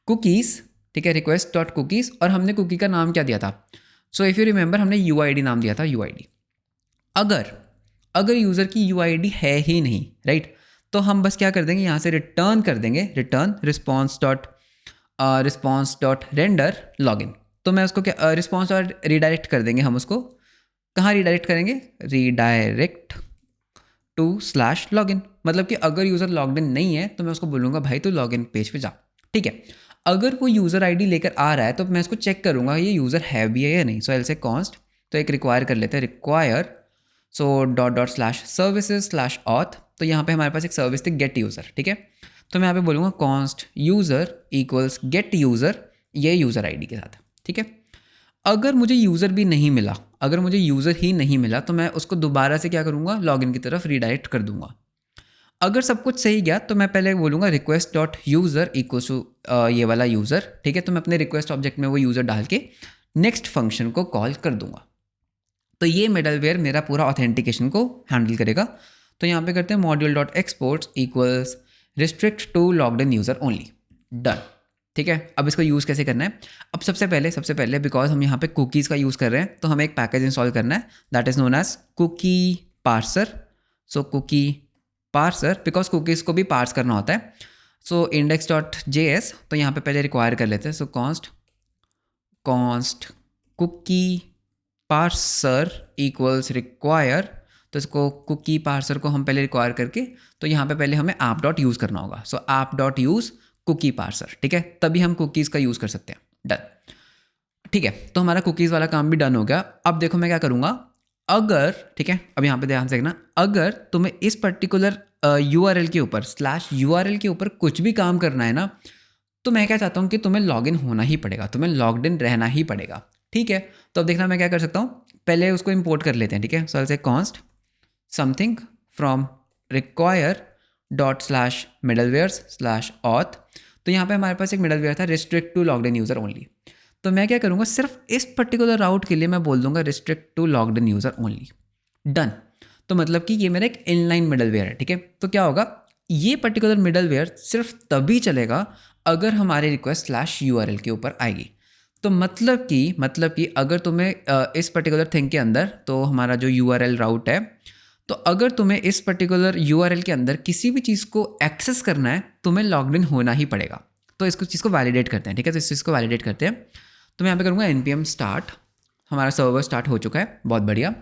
कुकीज़, ठीक है, रिक्वेस्ट डॉट कुकीज़। और हमने कुकी का नाम क्या दिया था, सो इफ़ यू रिमेंबर हमने UID नाम दिया था, UID। अगर यूज़र की UID है ही नहीं, राइट, तो हम बस क्या कर देंगे, यहाँ से रिटर्न कर देंगे, return response dot render login. तो मैं उसको क्या, रिस्पॉन्स डॉट रीडायरेक्ट कर देंगे, हम उसको कहाँ रीडायरेक्ट करेंगे, रीडायरेक्ट टू स्लैश लॉगिन। मतलब कि अगर यूज़र लॉग्ड इन नहीं है तो मैं उसको बोलूँगा भाई तू लॉगिन पेज पे जा, ठीक है। अगर वो यूज़र ID लेकर आ रहा है तो मैं इसको चेक करूँगा ये यूज़र है भी है या नहीं। सो एल से कॉन्स्ट, तो एक रिक्वायर कर लेते हैं, require so dot dot slash services slash auth. तो यहाँ पे हमारे पास एक सर्विस थी गेट यूज़र, ठीक है। तो मैं यहाँ पे बोलूँगा const user equals gate user, ये यूज़र ID के साथ, ठीक है। अगर मुझे यूज़र भी नहीं मिला, अगर मुझे यूज़र ही नहीं मिला तो मैं उसको दोबारा से क्या करूँगा, लॉगिन की तरफ रीडायरेक्ट कर दूंगा। अगर सब कुछ सही गया तो मैं पहले बोलूँगा request dot user equals to ये वाला यूज़र, ठीक है। तो मैं अपने रिक्वेस्ट ऑब्जेक्ट में वो यूज़र डाल के नेक्स्ट फंक्शन को कॉल कर दूंगा। तो ये मिडलवेयर मेरा पूरा ऑथेंटिकेशन को हैंडल करेगा। तो यहाँ पे करते हैं module dot exports equals restrict to logged in user only, done, ठीक है। अब इसको यूज़ कैसे करना है, अब सबसे पहले बिकॉज हम यहाँ पे कुकीज़ का यूज़ कर रहे हैं तो हमें एक पैकेज इंस्टॉल करना है, that is known as cookie parser. So cookie parser, because cookies को भी पार्स करना होता है। सो इंडेक्स डॉट JS, तो यहाँ पे पहले रिक्वायर कर लेते हैं। So const cookie parser equals require, तो इसको कुकी पार्सर को हम पहले रिक्वायर करके, तो यहाँ पे पहले हमें ऐप डॉट यूज़ करना होगा। So app dot use cookie parser, ठीक है, तभी हम कुकीज़ का यूज़ कर सकते हैं, डन, ठीक है। तो हमारा कुकीज़ वाला काम भी डन हो गया। अब देखो मैं क्या करूँगा, अगर, ठीक है, अब यहाँ पे ध्यान से देखना, अगर तुम्हें इस पर्टिकुलर URL के ऊपर /URL के ऊपर कुछ भी काम करना है ना, तो मैं क्या चाहता हूँ कि तुम्हें लॉगिन होना ही पड़ेगा, तुम्हें लॉग्ड इन रहना ही पड़ेगा, ठीक है। तो अब देखना मैं क्या कर सकता हूँ, पहले उसको इंपोर्ट कर लेते हैं, ठीक है। So say const something from require dot slash middlewares slash auth. तो यहाँ पे हमारे पास एक मिडलवेयर था restrict to logged in user only. तो मैं क्या करूँगा, सिर्फ इस पर्टिकुलर राउट के लिए मैं बोल दूंगा restrict to logged in user only, done. तो मतलब कि ये मेरा एक इनलाइन मिडलवेयर है, ठीक है। तो क्या होगा, ये पर्टिकुलर मिडलवेयर सिर्फ तभी चलेगा अगर हमारी रिक्वेस्ट /URL के ऊपर आएगी। तो मतलब कि अगर तुम्हें इस पर्टिकुलर थिंग के अंदर, तो हमारा जो URL राउट है, तो अगर तुम्हें इस पर्टिकुलर URL के अंदर किसी भी चीज़ को एक्सेस करना है, तुम्हें लॉग्ड इन होना ही पड़ेगा। तो इसको चीज़ को वैलिडेट करते हैं, ठीक है। तो इस चीज़ को वैलिडेट करते हैं। तो मैं यहाँ पे करूँगा npm स्टार्ट, हमारा सर्वर स्टार्ट हो चुका है, बहुत बढ़िया।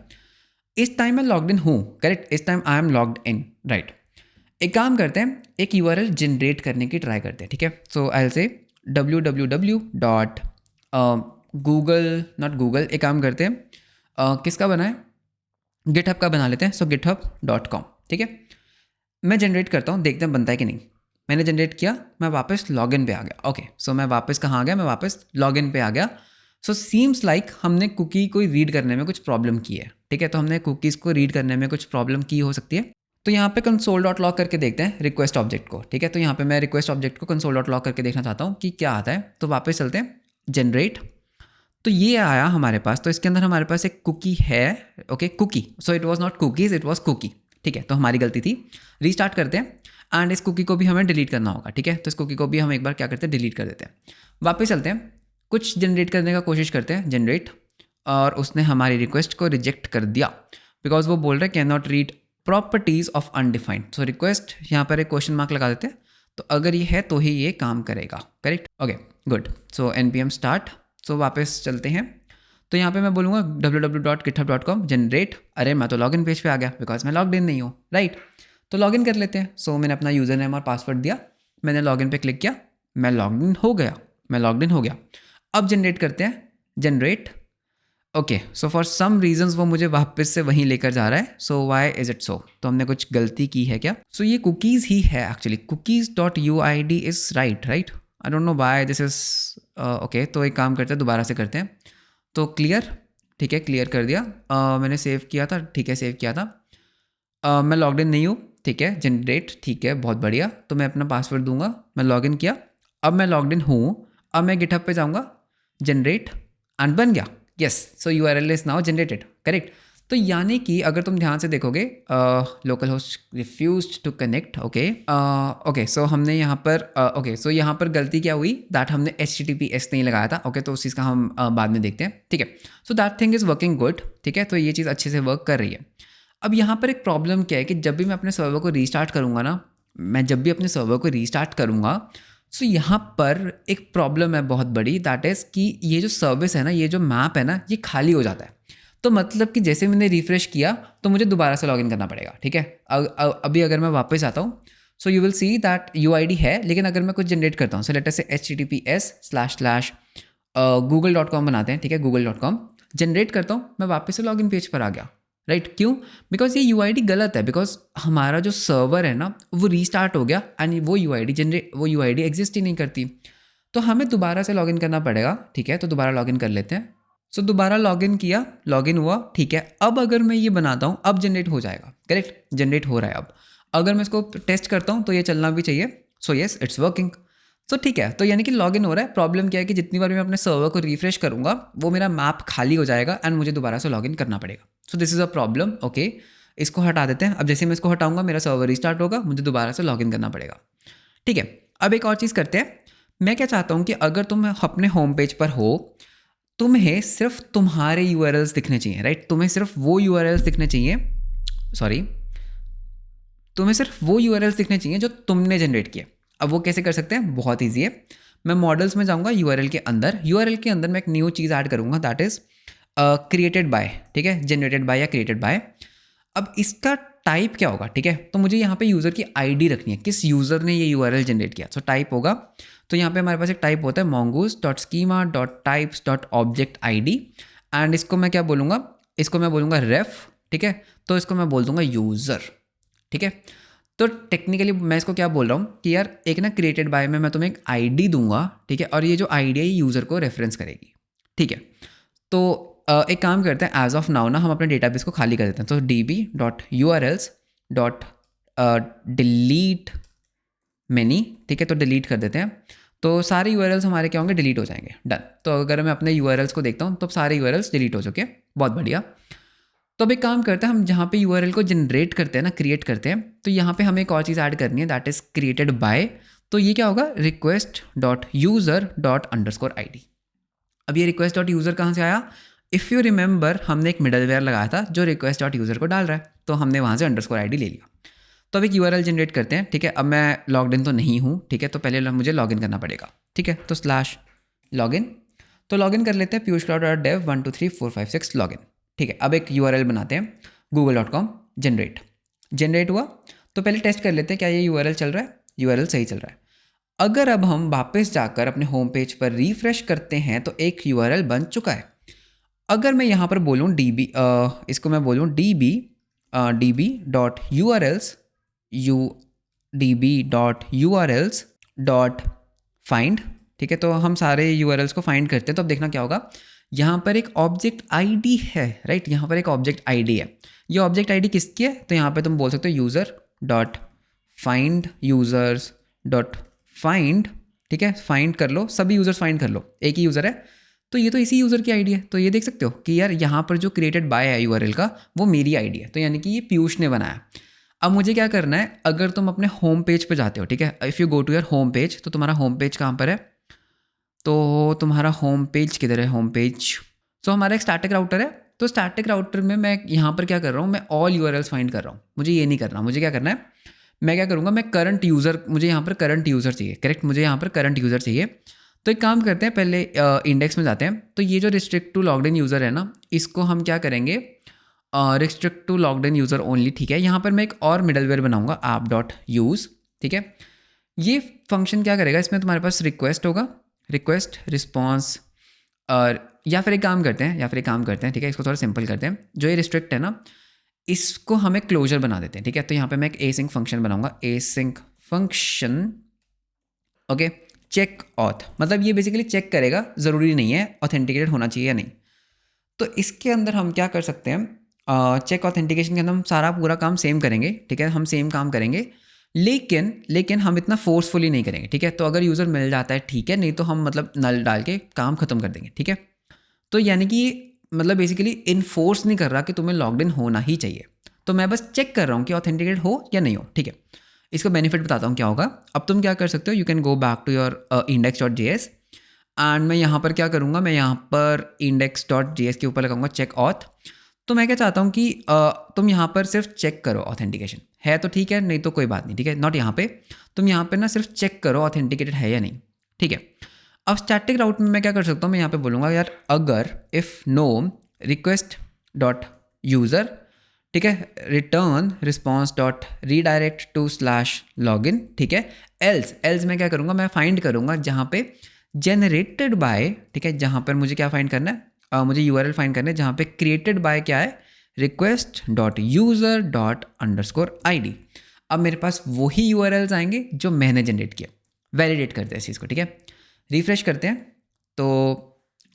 इस टाइम मैं लॉग्ड इन हूँ, करेक्ट, इस time I am logged in, right. एक काम करते हैं, एक URL जनरेट करने की ट्राई करते हैं, ठीक है। So I will say www dot Google, not Google, एक काम करते हैं, किसका बना है, गिटहब का बना लेते हैं। सो github.com, ठीक है। मैं जनरेट करता हूँ, देखते हैं बनता है कि नहीं। मैंने जनरेट किया, मैं वापस लॉगिन पे आ गया, ओके। सो मैं वापस कहाँ आ गया, मैं वापस लॉगिन पे आ गया। सो सीम्स लाइक हमने कुकी को रीड करने में कुछ प्रॉब्लम की है, ठीक है। तो हमने कुकीज़ को रीड करने में कुछ प्रॉब्लम की हो सकती है। तो यहाँ पे console.log करके देखते हैं रिक्वेस्ट ऑब्जेक्ट को, ठीक है। तो यहाँ पे मैं रिक्वेस्ट ऑब्जेक्ट को console.log करके देखना चाहता हूँ कि क्या आता है। तो वापस चलते हैं, जनरेट, तो ये आया हमारे पास। तो इसके अंदर हमारे पास एक कुकी है, okay, cookie. So it was not cookies, it was cookie, ठीक है। तो हमारी गलती थी, रीस्टार्ट करते हैं एंड इस कुकी को भी हमें डिलीट करना होगा, ठीक है। तो इस कुकी को भी हम एक बार क्या करते हैं, डिलीट कर देते हैं। वापस चलते हैं, कुछ जनरेट करने का कोशिश करते हैं, जनरेट, और उसने हमारी रिक्वेस्ट को रिजेक्ट कर दिया बिकॉज वो बोल रहे can not read properties of undefined. So request, यहाँ पर एक क्वेश्चन मार्क लगा देते हैं, तो अगर ये है तो ही ये काम करेगा, करेक्ट, ओके, गुड। सो npm स्टार्ट, सो वापस चलते हैं। तो यहाँ पे मैं बोलूँगा www.github.com जनरेट, अरे मैं तो लॉगिन पेज पे आ गया बिकॉज मैं लॉग्ड इन नहीं हूँ, राइट। तो लॉगिन कर लेते हैं। सो मैंने अपना यूज़र नेम और पासवर्ड दिया, मैंने लॉगिन पे क्लिक किया, मैं लॉगिन हो गया। अब जनरेट करते हैं, generate. Okay, so for some reasons वो मुझे वापस से वहीं लेकर जा रहा है। So why is it so? तो हमने कुछ गलती की है क्या? सो ये कुकीज़ ही है actually, cookies.uid is right. I don't know why this is okay. तो एक काम करते हैं, दोबारा से करते हैं। तो क्लियर, ठीक है, क्लियर कर दिया। मैंने सेव किया था, ठीक है, सेव किया था। मैं लॉग्ड इन नहीं हूँ, ठीक है, जनरेट, ठीक है, बहुत बढ़िया। तो मैं अपना पासवर्ड दूंगा, मैं लॉग इन किया, अब मैं लॉग्ड इन हूँ। अब मैं गिटहब पे जाऊँगा, जनरेट, एंड बन गया। Yes, so URL is now generated, correct. तो यानी कि अगर तुम ध्यान से देखोगे, local host refused to connect, okay, so हमने यहाँ पर ओके, सो यहाँ पर गलती क्या हुई, दैट हमने HTTPS नहीं लगाया था। ओके, तो उस चीज़ का हम बाद में देखते हैं, ठीक है। So that thing is working good, ठीक है, तो ये चीज़ अच्छे से वर्क कर रही है। अब यहाँ पर एक प्रॉब्लम क्या है कि जब भी मैं अपने सर्वर को रीस्टार्ट करूँगा ना, सो यहाँ पर एक प्रॉब्लम है बहुत बड़ी, दैट इज़ कि ये जो सर्विस है ना, ये जो मैप है ना, ये खाली हो जाता है। तो मतलब कि जैसे मैंने रिफ्रेश किया तो मुझे दोबारा से लॉगिन करना पड़ेगा, ठीक है। अभी अगर मैं वापस आता हूँ, so you will see that UID है, लेकिन अगर मैं कुछ जनरेट करता हूँ, सो लेट अस से https //google.com बनाते हैं, ठीक है, google.com जनरेट करता हूँ, मैं वापस से लॉगिन पेज पर आ गया, राइट। क्यों? बिकॉज ये UID गलत है, बिकॉज हमारा जो सर्वर है ना वो रीस्टार्ट हो गया एंड वो UID एग्जिस्ट ही नहीं करती। तो हमें दोबारा से लॉगिन करना पड़ेगा, ठीक है। तो दोबारा लॉगिन कर लेते हैं। सो दोबारा लॉगिन किया, लॉगिन हुआ, ठीक है। अब अगर मैं ये बनाता हूँ, अब जनरेट हो जाएगा, करेक्ट, जनरेट हो रहा है। अब अगर मैं इसको टेस्ट करता हूँ तो ये चलना भी चाहिए। So yes, it's working. So ठीक है, तो यानी कि लॉगिन हो रहा है। प्रॉब्लम क्या है कि जितनी बार मैं अपने सर्वर को रिफ्रेश करूँगा वो मेरा मैप खाली हो जाएगा एंड मुझे दोबारा से लॉगिन करना पड़ेगा। सो this is a problem, okay. इसको हटा देते हैं। अब जैसे मैं इसको हटाऊंगा मेरा सर्वर रिस्टार्ट होगा, मुझे दोबारा से लॉगिन करना पड़ेगा, ठीक है। अब एक और चीज़ करते हैं। मैं क्या चाहता हूँ कि अगर तुम अपने होम पेज पर हो, तुम्हें सिर्फ तुम्हारे URLs दिखने चाहिए, राइट। तुम्हें सिर्फ वो URLs दिखने चाहिए, तुम्हें सिर्फ वो URLs दिखने चाहिए जो तुमने जनरेट किए। अब वो कैसे कर सकते हैं? बहुत ईजी है। मैं मॉडल्स में जाऊँगा, URL के अंदर मैं एक न्यू चीज़ ऐड करूँगा, दैट इज़ क्रिएटेड बाय, ठीक है, जनरेटेड बाय या क्रिएटेड बाय। अब इसका टाइप क्या होगा, ठीक है। तो मुझे यहाँ पे यूज़र की ID रखनी है, किस यूज़र ने ये URL जनरेट किया। सो टाइप होगा, तो यहाँ पे हमारे पास एक टाइप होता है mongoose.schema.types.object_id एंड इसको मैं क्या बोलूँगा, इसको मैं बोलूँगा रेफ, ठीक है। तो इसको मैं बोल दूँगा यूज़र, ठीक है। तो टेक्निकली मैं इसको क्या बोल रहा हूँ कि यार एक ना क्रिएटेड बाय में मैं तुम्हें एक ID दूंगा, ठीक है, और ये जो ID है ये यूज़र को रेफरेंस करेगी, ठीक है। तो एक काम करते हैं, एज ऑफ नाउ ना हम अपने डेटाबेस को खाली कर देते हैं। तो db.urls.delete many, ठीक है, तो डिलीट कर देते हैं। तो सारे URLs हमारे क्या होंगे, डिलीट हो जाएंगे, डन। तो अगर मैं अपने URLs को देखता हूँ तो सारे URLs डिलीट हो चुके हैं, बहुत बढ़िया। तो अब एक काम करते हैं, हम जहाँ पे URL को जनरेट करते हैं ना, क्रिएट करते हैं, तो यहाँ पे हमें एक और चीज़ ऐड करनी है, दैट इज़ क्रिएटेड बाय। तो ये क्या होगा, request.user._id। अब ये request.user कहाँ से आया? इफ़ यू रिमेंबर हमने एक मिडलवेयर लगाया था जो request.user को डाल रहा है, तो हमने वहाँ से _ID ले लिया। तो अब एक URL जनरेट करते हैं, ठीक है। अब मैं लॉग्ड इन तो नहीं हूँ, ठीक है, तो पहले मुझे लॉगिन करना पड़ेगा, ठीक है। तो /login, तो लॉगिन कर लेते हैं piyushcloud.dev 12345 लॉगिन, ठीक है। अब एक URL बनाते हैं google.com, जनरेट हुआ। तो पहले टेस्ट कर लेते हैं क्या ये URL चल रहा है। URL सही चल रहा है। अगर अब हम वापस जाकर अपने होम पेज पर रिफ्रेश करते हैं तो एक URL बन चुका है। अगर मैं यहाँ पर बोलूँ इसको मैं बोलूँ db.urls.find, ठीक है। तो हम सारे URLs को फाइंड करते हैं। तो अब देखना क्या होगा, यहाँ पर एक ऑब्जेक्ट ID है, राइट, यहाँ पर एक ऑब्जेक्ट ID है। ये ऑब्जेक्ट ID किसकी है? तो यहाँ पे तुम बोल सकते हो user.find_users.find, ठीक है, फाइंड कर लो, सभी यूज़र्स फाइंड कर लो, एक ही यूज़र है। तो ये तो इसी यूज़र की ID है। तो ये देख सकते हो कि यार यहाँ पर जो क्रिएटेड बाय है URL का, वो मेरी ID है। तो यानी कि ये पीयूष ने बनाया। अब मुझे क्या करना है, अगर तुम अपने होम पेज पे जाते हो, ठीक है, if you go to your home page, तो तुम्हारा होम पेज कहाँ पर है? तो तुम्हारा होम पेज किधर है? होम पेज, तो हमारा एक स्टैटिक राउटर है। तो स्टैटिक राउटर में मैं यहाँ पर क्या कर रहा हूँ, मैं ऑल URLs फाइंड कर रहा हूँ। मुझे ये नहीं करना, मुझे क्या करना है, मैं क्या करूँगा, मैं करंट यूज़र, मुझे यहाँ पर करंट यूज़र चाहिए, करेक्ट, मुझे यहाँ पर करंट यूज़र चाहिए। तो एक काम करते हैं, पहले इंडेक्स में जाते हैं। तो ये जो restrict to logged in user है ना, इसको हम क्या करेंगे, restrict to logged in user only, ठीक है। यहाँ पर मैं एक और मिडलवेयर बनाऊंगा, ऐप डॉट यूज़, ठीक है। ये फंक्शन क्या करेगा, इसमें तुम्हारे पास रिक्वेस्ट होगा, रिक्वेस्ट रिस्पॉन्स, और या फिर एक काम करते हैं, ठीक है, इसको थोड़ा सिंपल करते हैं। जो ये रिस्ट्रिक्ट है ना, इसको हम एक क्लोजर बना देते हैं, ठीक है। तो यहाँ पे मैं एक एसिंक फंक्शन बनाऊंगा, async function, okay, check auth, मतलब ये बेसिकली चेक करेगा, ज़रूरी नहीं है ऑथेंटिकेटेड होना चाहिए या नहीं। तो इसके अंदर हम क्या कर सकते हैं, चेक ऑथेंटिकेशन के अंदर हम सारा पूरा काम सेम करेंगे, ठीक है, हम सेम काम करेंगे, लेकिन हम इतना फोर्सफुली नहीं करेंगे, ठीक है। तो अगर यूज़र मिल जाता है ठीक है, नहीं तो हम मतलब नल डाल के काम ख़त्म कर देंगे, ठीक है। तो यानी कि मतलब बेसिकली इन्फोर्स नहीं कर रहा कि तुम्हें लॉग्ड इन होना ही चाहिए, तो मैं बस चेक कर रहा हूँ कि ऑथेंटिकेट हो या नहीं हो, ठीक है। इसका बेनिफिट बताता हूँ क्या होगा। अब तुम क्या कर सकते हो, you can go back to your index.js and मैं यहाँ पर क्या करूँगा, मैं यहाँ पर index.js के ऊपर लगाऊंगा चेक ऑथ। तो मैं क्या चाहता हूँ कि तुम यहाँ पर सिर्फ चेक करो ऑथेंटिकेशन है तो ठीक है, नहीं तो कोई बात नहीं, ठीक है। नॉट यहाँ पे, तुम यहाँ पे ना सिर्फ चेक करो ऑथेंटिकेटेड है या नहीं, ठीक है। अब स्टैटिक राउट में मैं क्या कर सकता हूँ, मैं यहाँ पे बोलूँगा यार अगर if no request dot user, ठीक है, return response dot redirect to slash login, ठीक है। एल्स मैं क्या करूँगा, मैं फाइंड करूँगा जहाँ पे जनरेटेड बाय, ठीक है, जहाँ पर मुझे क्या फाइंड करना है, मुझे यूआरएल फाइंड करना है जहाँ पे क्रिएटेड बाय क्या है, request dot user dot underscore ID। अब मेरे पास वही यूआरएल्स आएंगे जो मैंने जनरेट किया। वैलिडेट करते हैं इस चीज़ को, ठीक है, रिफ्रेश करते हैं। तो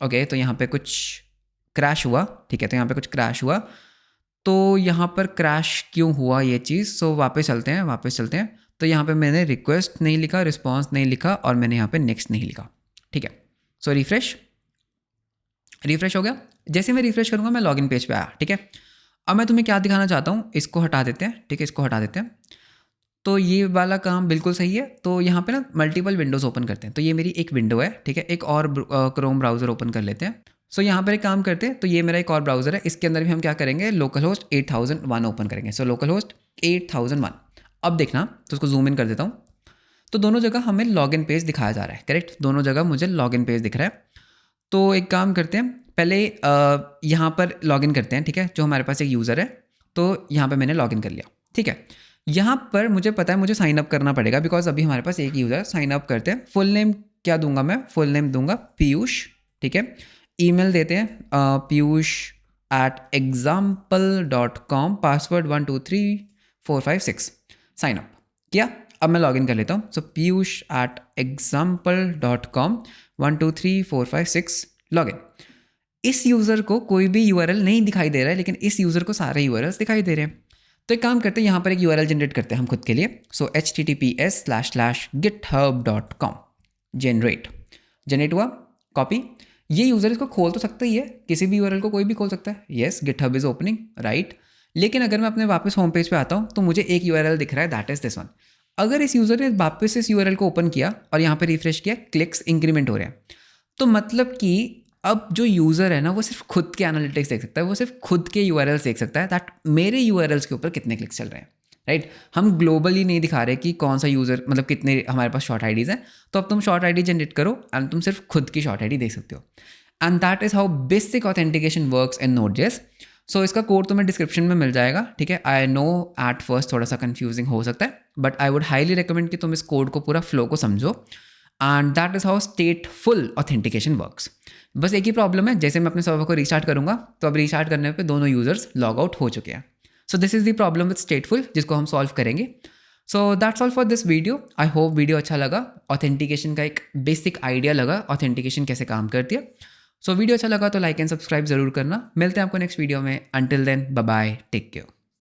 ओके, तो यहाँ पे कुछ क्रैश हुआ, ठीक है, तो यहाँ पे कुछ क्रैश हुआ। तो यहाँ पर क्रैश क्यों हुआ ये चीज़, सो वापस चलते हैं। तो यहाँ पे मैंने रिक्वेस्ट नहीं लिखा, रिस्पॉन्स नहीं लिखा, और मैंने यहाँ पे नेक्स्ट नहीं लिखा, ठीक है। सो रिफ्रेश हो गया। जैसे मैं रिफ्रेश करूँगा मैं लॉगिन पेज पे आया, ठीक है। अब मैं तुम्हें क्या दिखाना चाहता हूँ, इसको हटा देते हैं, ठीक है, इसको हटा देते हैं। तो ये वाला काम बिल्कुल सही है। तो यहाँ पे ना मल्टीपल विंडोज़ ओपन करते हैं। तो ये मेरी एक विंडो है, ठीक है, एक और क्रोम ब्राउज़र ओपन कर लेते हैं। सो यहाँ पर एक काम करते हैं, तो ये मेरा एक और ब्राउज़र है, इसके अंदर भी हम क्या करेंगे, लोकल होस्ट 8001 ओपन करेंगे। So local host 8001। अब देखना, तो उसको जूम इन कर देता हूँ। तो दोनों जगह हमें लॉगिन पेज दिखाया जा रहा है, करेक्ट, दोनों जगह मुझे लॉगिन पेज दिख रहा है। तो एक काम करते हैं, पहले यहाँ पर लॉगिन करते हैं, ठीक है, जो हमारे पास एक यूज़र है। तो यहाँ पे मैंने लॉगिन कर लिया, ठीक है। यहाँ पर मुझे पता है मुझे साइन अप करना पड़ेगा, बिकॉज अभी हमारे पास एक यूज़र। साइन अप करते हैं। फुल नेम क्या दूंगा मैं, फुल नेम दूंगा पीयूष, ठीक है। ईमेल देते हैं piyush@example.com, पासवर्ड 123456, साइन अप किया। अब मैं लॉगिन कर लेता हूँ। सो piyush@example.com 123456 लॉगिन। इस यूज़र को कोई भी यूआरएल नहीं दिखाई दे रहा है, लेकिन इस यूज़र को सारे यूआरएल्स दिखाई दे रहे हैं। तो एक काम करते हैं, यहाँ पर एक यूआरएल जनरेट करते हैं हम खुद के लिए। सो https://github.com जनरेट हुआ, कॉपी। ये यूज़र इसको खोल तो सकता ही है, किसी भी यूआरएल को कोई भी खोल सकता है। Yes, GitHub is opening, right. लेकिन अगर मैं अपने वापस होम पेज पे आता हूँ तो मुझे एक यूआरएल दिख रहा है, दैट इज दिस वन। अगर इस यूज़र ने वापस इस यूआरएल को ओपन किया और यहाँ पे रिफ्रेश किया, क्लिक्स इंक्रीमेंट हो रहे हैं, तो मतलब कि अब जो यूज़र है ना वो सिर्फ खुद के एनालिटिक्स देख सकता है, वो सिर्फ खुद के यूआरएल्स देख सकता है, दैट मेरे यूआरएल्स के ऊपर कितने क्लिक्स चल रहे हैं, राइट। हम ग्लोबली नहीं दिखा रहे कि कौन सा यूज़र, मतलब कितने हमारे पास शॉर्ट आईडीज़ हैं। तो अब तुम शॉर्ट आईडी जनरेट करो एंड तुम सिर्फ खुद की शॉर्ट आईडी देख सकते हो। And that is how basic authentication works in Node.js। सो इसका कोड तुम्हें डिस्क्रिप्शन में मिल जाएगा, ठीक है। आई नो एट फर्स्ट थोड़ा सा कंफ्यूजिंग हो सकता है, but I would highly recommend कि तुम इस कोड को पूरा फ्लो को समझो। And that is how स्टेटफुल authentication works. बस एक ही प्रॉब्लम है, जैसे मैं अपने सर्वर को रीस्टार्ट करूंगा तो अब रीस्टार्ट करने पे दोनों यूजर्स लॉग आउट हो चुके हैं। So this is the problem with stateful, जिसको हम सॉल्व करेंगे। So that's all for this video. I hope video अच्छा लगा, ऑथेंटिकेशन का एक बेसिक आइडिया लगा ऑथेंटिकेशन कैसे काम करती है। सो वीडियो अच्छा लगा तो लाइक एंड सब्सक्राइब जरूर करना। मिलते हैं आपको नेक्स्ट वीडियो में। Until then, bye bye, take care.